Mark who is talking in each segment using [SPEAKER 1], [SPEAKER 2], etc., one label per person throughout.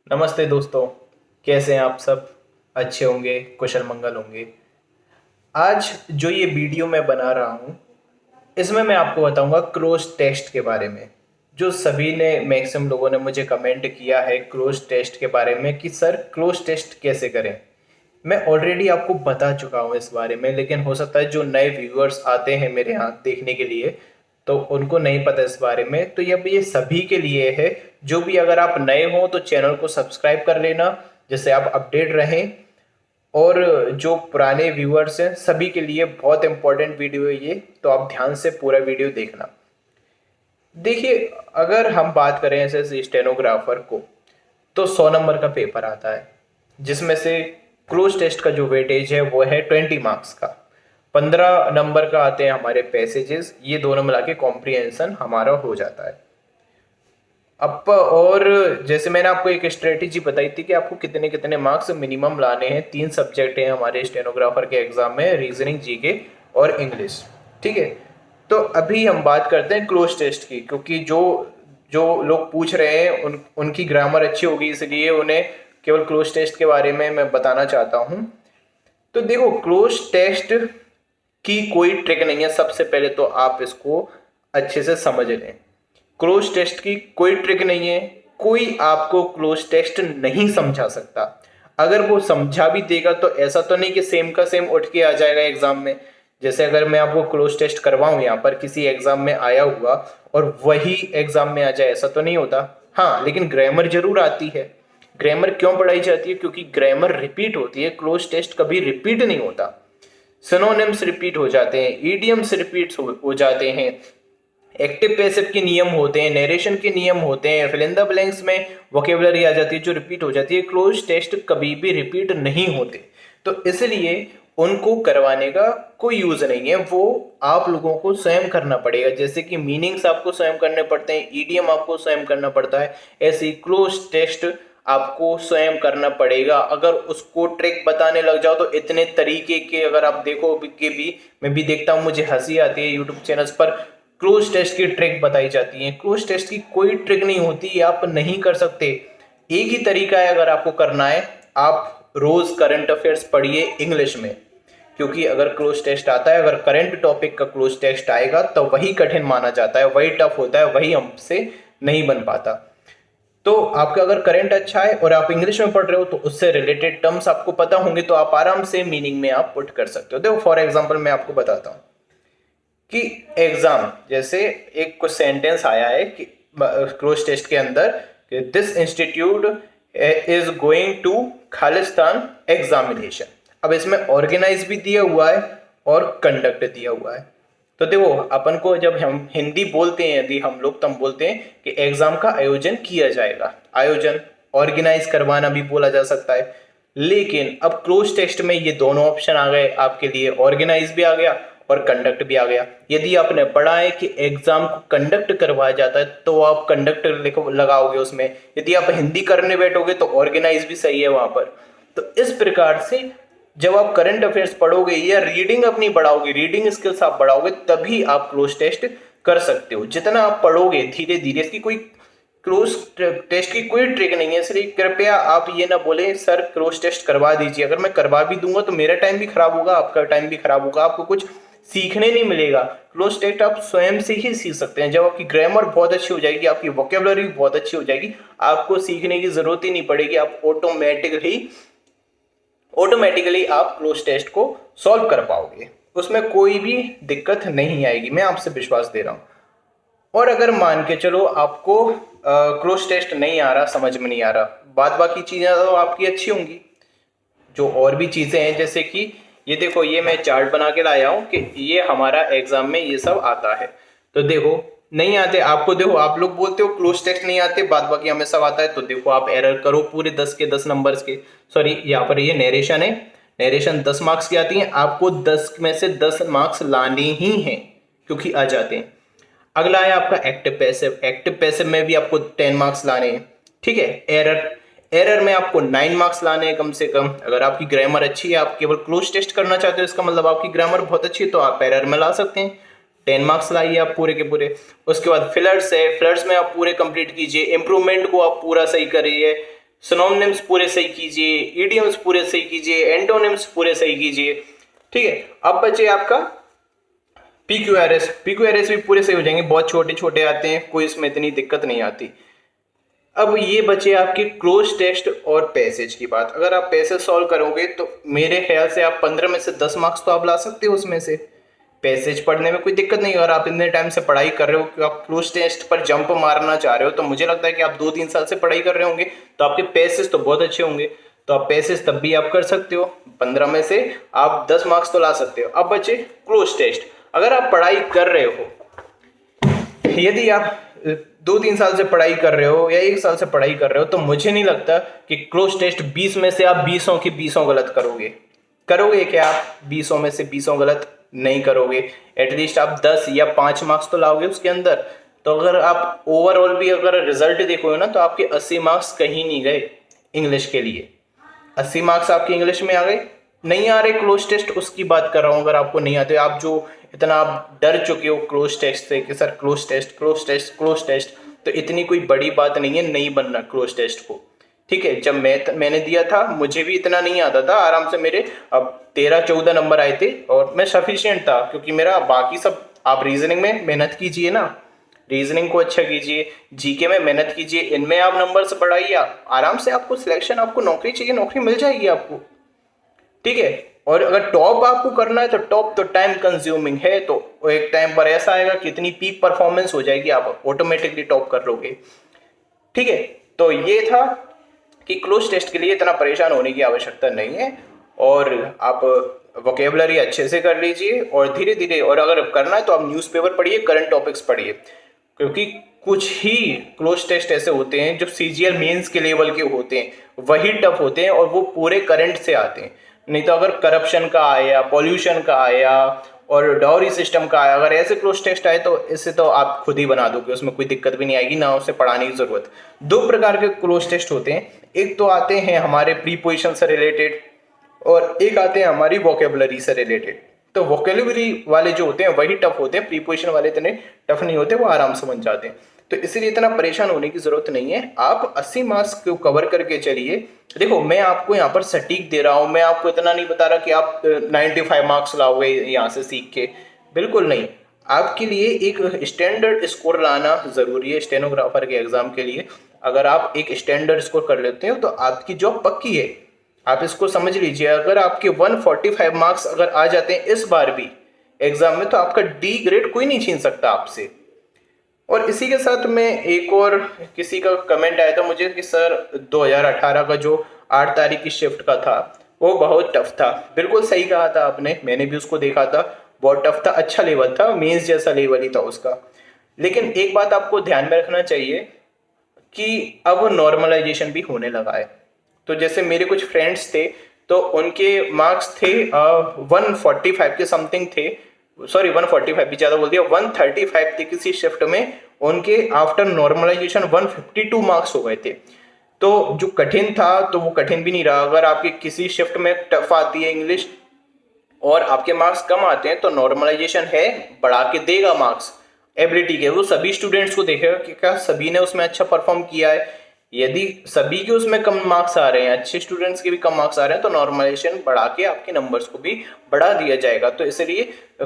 [SPEAKER 1] नमस्ते दोस्तों। कैसे हैं आप सब? अच्छे होंगे, कुशल मंगल होंगे। आज जो ये वीडियो मैं बना रहा हूँ इसमें मैं आपको बताऊंगा क्रोज टेस्ट के बारे में। जो सभी ने मैक्सिमम लोगों ने मुझे कमेंट किया है क्रोज टेस्ट के बारे में कि सर क्रोज टेस्ट कैसे करें। मैं ऑलरेडी आपको बता चुका हूँ इस बारे में, लेकिन हो सकता है जो नए व्यूअर्स आते हैं मेरे यहाँ देखने के लिए तो उनको नहीं पता इस बारे में। तो ये सभी के लिए है। जो भी अगर आप नए हो तो चैनल को सब्सक्राइब कर लेना जिससे आप अपडेट रहें। और जो पुराने व्यूअर्स हैं सभी के लिए बहुत इंपॉर्टेंट वीडियो है ये, तो आप ध्यान से पूरा वीडियो देखना। देखिए, अगर हम बात करें ऐसे स्टेनोग्राफर को तो 100 नंबर का पेपर आता है जिसमें से क्लोज टेस्ट का जो वेटेज है वो है 20 मार्क्स का। 15 नंबर का आते हैं हमारे पैसेजेस, ये दोनों मिला के कॉम्प्रिहेंशन हमारा हो जाता है। अब और जैसे मैंने आपको एक स्ट्रेटेजी बताई थी कि आपको कितने कितने मार्क्स मिनिमम लाने हैं। 3 सब्जेक्ट हैं हमारे स्टेनोग्राफर के एग्जाम में, रीजनिंग, जीके और इंग्लिश। ठीक है, तो अभी हम बात करते हैं क्लोज टेस्ट की, क्योंकि जो जो लोग पूछ रहे हैं उनकी ग्रामर अच्छी होगी, इसलिए उन्हें केवल क्लोज टेस्ट के बारे में मैं बताना चाहता हूँ। तो देखो, क्लोज टेस्ट की कोई ट्रिक नहीं है। सबसे पहले तो आप इसको अच्छे से समझ लें। क्लोज टेस्ट की कोई ट्रिक नहीं है। कोई आपको क्लोज टेस्ट नहीं समझा सकता। अगर वो समझा भी देगा तो ऐसा तो नहीं कि सेम का सेम उठ के आ जाएगा एग्जाम में। जैसे अगर मैं आपको क्लोज टेस्ट करवाऊं यहाँ पर किसी एग्जाम में आया हुआ और वही एग्जाम में आ जाए, ऐसा तो नहीं होता। हाँ, लेकिन ग्रामर जरूर आती है। ग्रामर क्यों पढ़ाई जाती है? क्योंकि ग्रामर रिपीट होती है, क्लोज टेस्ट कभी रिपीट नहीं होता। सिनोनिम्स रिपीट हो जाते हैं, ईडियम्स रिपीट हो जाते हैं, एक्टिव पैसिव के नियम होते हैं, नरेशन के नियम होते हैं, फिल इन द ब्लैंक्स में वोकेबलरी आ जाती है जो रिपीट हो जाती है। क्लोज टेस्ट कभी भी रिपीट नहीं होते, तो इसलिए उनको करवाने का कोई यूज नहीं है। वो आप लोगों को स्वयं करना पड़ेगा। जैसे कि मीनिंग्स आपको स्वयं करने पड़ते हैं, ईडीएम आपको स्वयं करना पड़ता है, ऐसे ही क्लोज टेस्ट आपको स्वयं करना पड़ेगा। अगर उसको ट्रिक बताने लग जाओ तो इतने तरीके के अगर आप देखो कि भी मैं भी देखता हूँ, मुझे हंसी आती है यूट्यूब चैनल्स पर क्लोज टेस्ट की ट्रिक बताई जाती है। क्लोज टेस्ट की कोई ट्रिक नहीं होती, आप नहीं कर सकते। एक ही तरीका है अगर आपको करना है, आप रोज करंट अफेयर्स पढ़िए इंग्लिश में। क्योंकि अगर क्लोज टेस्ट आता है, अगर करंट टॉपिक का क्लोज टेस्ट आएगा तो वही कठिन माना जाता है, वही टफ होता है, वही हमसे नहीं बन पाता। तो आपका अगर करंट अच्छा है और आप इंग्लिश में पढ़ रहे हो तो उससे रिलेटेड टर्म्स आपको पता होंगे, तो आप आराम से मीनिंग में आप पुट कर सकते हो। देखो, फॉर एग्जाम्पल मैं आपको बताता हूँ कि एग्जाम जैसे एक कुछ सेंटेंस आया है कि क्लोज टेस्ट के अंदर कि this institute is going to Khalistan examination. अब इसमें ऑर्गेनाइज भी दिया हुआ है और कंडक्ट दिया हुआ है। तो देखो, अपन को जब हम हिंदी बोलते हैं, यदि हम लोग, तो हम बोलते हैं कि एग्जाम का आयोजन किया जाएगा। आयोजन, ऑर्गेनाइज करवाना भी बोला जा सकता है। लेकिन अब क्लोज टेस्ट में ये दोनों ऑप्शन आ गए आपके लिए, ऑर्गेनाइज भी आ गया और कंडक्ट भी आ गया। यदि आपने पढ़ा है कि एग्जाम को कंडक्ट करवाया जाता है तो आप कंडक्ट लिखो लगाओगे उसमें। यदि आप हिंदी करने बैठोगे तो ऑर्गेनाइज भी सही है वहां पर। तो इस प्रकार से जब आप करंट अफेयर्स पढ़ोगे या रीडिंग अपनी बढ़ाओगे, रीडिंग स्किल्स आप बढ़ाओगे, तभी आप क्लोज टेस्ट कर सकते हो। जितना आप पढ़ोगे धीरे धीरे, इसकी कोई क्लोज टेस्ट की कोई ट्रिक नहीं है। इसलिए कृपया आप ये ना बोले सर क्लोज टेस्ट करवा दीजिए। अगर मैं करवा भी दूंगा तो मेरा टाइम भी खराब होगा, आपका टाइम भी खराब होगा, आपको कुछ सीखने नहीं मिलेगा। क्लोज टेस्ट आप स्वयं से ही सीख सकते हैं। जब आपकी ग्रामर बहुत अच्छी हो जाएगी, आपकी वोकेबलरी बहुत अच्छी हो जाएगी, आपको सीखने की जरूरत ही नहीं पड़ेगी। आप ऑटोमेटिकली आप क्लोज टेस्ट को सॉल्व कर पाओगे, उसमें कोई भी दिक्कत नहीं आएगी, मैं आपसे विश्वास दे रहा हूं। और अगर मान के चलो आपको क्लोज टेस्ट नहीं आ रहा, समझ में नहीं आ रहा, बाद बाकी चीजें तो आपकी अच्छी होंगी। जो और भी चीजें हैं, जैसे कि ये देखो, ये मैं चार्ट बना के लाया हूं कि ये हमारा एग्जाम में ये सब आता है। तो देखो, नहीं आते आपको, देखो आप लोग बोलते हो क्लोज टेस्ट नहीं आते, बाद बाकी हमें सब आता है। तो देखो, आप एरर करो पूरे 10 के 10 नंबर्स के। सॉरी, यहाँ पर ये नरेशन है, नरेशन 10 मार्क्स की आती है, आपको 10 में से 10 मार्क्स लाने ही हैं क्योंकि आ जाते हैं। अगला है आपका एक्टिव पैसिव। एक्टिव पैसिव में भी आपको 10 मार्क्स लाने हैं। ठीक है, एरर, एरर में आपको 9 मार्क्स लाने हैं कम से कम। अगर आपकी ग्रामर अच्छी है, आप केवल क्लोज टेस्ट करना चाहते हो, इसका मतलब आपकी ग्रामर बहुत अच्छी है, तो आप एरर में ला सकते हैं। 10 मार्क्स लाइए आप पूरे के पूरे। उसके बाद फिलर्स है, फिलर्स में आप पूरे कंप्लीट कीजिए। इंप्रूवमेंट को आप पूरा सही करिए। सिनोनिम्स पूरे सही कीजिए, इडियम्स पूरे सही कीजिए, एंटोनिम्स पूरे सही कीजिए। ठीक है, अब बचे आपका PQRS। PQRS भी पूरे सही हो जाएंगे, बहुत छोटे छोटे आते हैं, कोई इसमें इतनी दिक्कत नहीं आती। अब ये बचे आपके क्लोज टेस्ट और पैसेज की बात। अगर आप पैसेज सॉल्व करोगे तो मेरे ख्याल से आप 15 में से 10 मार्क्स तो आप ला सकते हो उसमें से। पैसेज पढ़ने में कोई दिक्कत नहीं। अगर आप इतने टाइम से पढ़ाई कर रहे हो कि आप क्लोज टेस्ट पर जंप मारना चाह रहे हो, तो मुझे लगता है कि आप 2-3 साल से पढ़ाई कर रहे होंगे, तो आपके पैसेज तो बहुत अच्छे होंगे। तो आप पैसेज तब भी आप कर सकते हो, 15 में से आप 10 मार्क्स तो ला सकते हो। अब बचे क्लोज टेस्ट। अगर आप पढ़ाई कर रहे हो, यदि आप 2-3 साल से पढ़ाई कर रहे हो या 1 साल से पढ़ाई कर रहे हो, तो मुझे नहीं लगता कि क्लोज टेस्ट 20 में से आप 20 की 20 गलत करोगे। करोगे क्या आप 20 में से 20 गलत? नहीं करोगे। एटलीस्ट आप 10 या 5 मार्क्स तो लाओगे उसके अंदर। तो अगर आप ओवरऑल भी अगर रिजल्ट देखोगे ना, तो आपके 80 मार्क्स कहीं नहीं गए इंग्लिश के लिए। 80 मार्क्स आपके इंग्लिश में आ गए। नहीं आ रहे क्लोज टेस्ट, उसकी बात कर रहा हूँ। अगर आपको नहीं आते, आप जो इतना आप डर चुके हो क्लोज टेस्ट से कि sir cloze test cloze test cloze test, तो इतनी कोई बड़ी बात नहीं है नहीं बनना क्लोज टेस्ट को। ठीक है, जब मैंने दिया था मुझे भी इतना नहीं आता था, आराम से मेरे अब 13-14 नंबर आए थे और मैं सफिशिएंट था, क्योंकि मेरा बाकी सब, आप रीजनिंग में मेहनत कीजिए ना, रीजनिंग को अच्छा कीजिए, जीके में मेहनत कीजिए, इनमें आप नंबर से बढ़ाइए, आराम से आपको सिलेक्शन, आपको नौकरी चाहिए, नौकरी मिल जाएगी आपको। ठीक है, और अगर टॉप आपको करना है तो टॉप तो टाइम कंज्यूमिंग है, तो एक टाइम पर ऐसा आएगा कि इतनी पीक परफॉर्मेंस हो जाएगी, आप ऑटोमेटिकली टॉप कर लोगे। ठीक है, तो ये था कि क्लोज टेस्ट के लिए इतना परेशान होने की आवश्यकता नहीं है, और आप वोकेबलरी अच्छे से कर लीजिए और धीरे धीरे, और अगर करना है तो आप न्यूज़पेपर पढ़िए, करंट टॉपिक्स पढ़िए, क्योंकि कुछ ही क्लोज टेस्ट ऐसे होते हैं जो CGL मेंस के लेवल के होते हैं, वही टफ होते हैं और वो पूरे करंट से आते हैं। नहीं तो अगर करप्शन का आया, पॉल्यूशन का आया और डाउरी सिस्टम का आया, अगर ऐसे क्लोज टेस्ट आए तो इससे तो आप खुद ही बना दोगे, उसमें कोई दिक्कत भी नहीं आएगी, ना उसे पढ़ाने की जरूरत। 2 प्रकार के क्लोज टेस्ट होते हैं, एक तो आते हैं हमारे प्रीपोजिशन से रिलेटेड और एक आते हैं हमारी वोकेबलरी से रिलेटेड। तो वोकेबलरी वाले जो होते हैं वही टफ होते हैं, प्रीपोजिशन वाले इतने टफ नहीं होते, वो आराम से बन जाते हैं। तो इसलिए इतना परेशान होने की जरूरत नहीं है, आप 80 मार्क्स को कवर करके चलिए। देखो, मैं आपको यहाँ पर सटीक दे रहा हूँ, मैं आपको इतना नहीं बता रहा कि आप 95 मार्क्स लाओगे यहाँ से सीख के, बिल्कुल नहीं। आपके लिए एक स्टैंडर्ड स्कोर लाना जरूरी है स्टेनोग्राफर के एग्जाम के लिए। अगर आप एक स्टैंडर्ड स्कोर कर लेते हो तो आपकी जॉब पक्की है। आप इसको समझ लीजिए, अगर आपके 145 मार्क्स अगर आ जाते हैं इस बार भी एग्जाम में, तो आपका D ग्रेड कोई नहीं छीन सकता आपसे। और इसी के साथ में एक और किसी का कमेंट आया था मुझे कि सर 2018 का जो 8 तारीख की शिफ्ट का था वो बहुत टफ था। बिल्कुल सही कहा था आपने, मैंने भी उसको देखा था, बहुत टफ था, अच्छा लेवल था, मेंस जैसा लेवल ही था उसका। लेकिन एक बात आपको ध्यान में रखना चाहिए कि अब नॉर्मलाइजेशन भी होने लगा है। तो जैसे मेरे कुछ फ्रेंड्स थे, तो उनके मार्क्स थे 145 के समथिंग थे, सॉरी 145 भी ज़्यादा बोल दिया, 135 थे किसी शिफ्ट में, उनके आफ्टर नॉर्मलाइजेशन 152 मार्क्स हो गए थे। तो जो कठिन था तो वो कठिन भी नहीं रहा। अगर आपके किसी शिफ्ट में टफ आती है इंग्लिश और आपके मार्क्स कम आते हैं, तो नॉर्मलाइजेशन है, बढ़ा के देगा मार्क्स एबिलिटी के। वो सभी स्टूडेंट्स को देखेगा कि क्या सभी ने उसमें अच्छा परफॉर्म किया है। यदि सभी के उसमें कम मार्क्स आ रहे हैं, अच्छे स्टूडेंट्स के भी कम मार्क्स आ रहे हैं, तो नॉर्मलाइजेशन बढ़ा के आपके नंबर्स को भी बढ़ा दिया जाएगा। तो इसलिए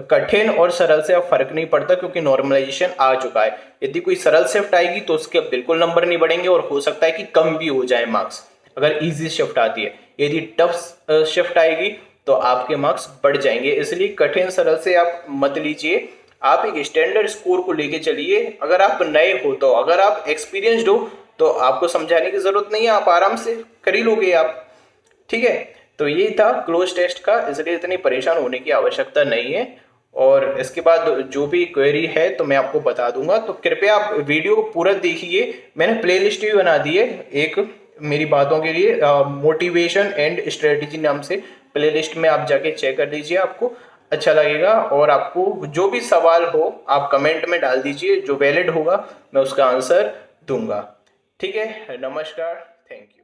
[SPEAKER 1] कठिन और सरल से अब फर्क नहीं पड़ता, क्योंकि नॉर्मलाइजेशन आ चुका है। यदि कोई सरल शिफ्ट आएगी तो उसके बिल्कुल नंबर नहीं बढ़ेंगे और हो सकता है कि कम भी हो जाए मार्क्स, अगर ईजी शिफ्ट आती है। यदि टफ शिफ्ट आएगी तो आपके मार्क्स बढ़ जाएंगे। इसलिए कठिन सरल से आप मत लीजिए, आप एक स्टैंडर्ड स्कोर को लेके चलिए। अगर आप नए हो तो, अगर आप एक्सपीरियंसड हो तो आपको समझाने की जरूरत नहीं है, आप आराम से कर ही लोगे आप। ठीक है, तो ये था क्लोज टेस्ट का, इसलिए इतनी परेशान होने की आवश्यकता नहीं है। और इसके बाद जो भी क्वेरी है तो मैं आपको बता दूंगा, तो कृपया आप वीडियो को पूरा देखिए। मैंने प्लेलिस्ट भी बना दी है एक मेरी बातों के लिए, मोटिवेशन एंड स्ट्रेटेजी नाम से प्लेलिस्ट में आप जाके चेक कर लीजिए, आपको अच्छा लगेगा। और आपको जो भी सवाल हो आप कमेंट में डाल दीजिए, जो वैलिड होगा मैं उसका आंसर दूंगा। ठीक है, नमस्कार, थैंक यू।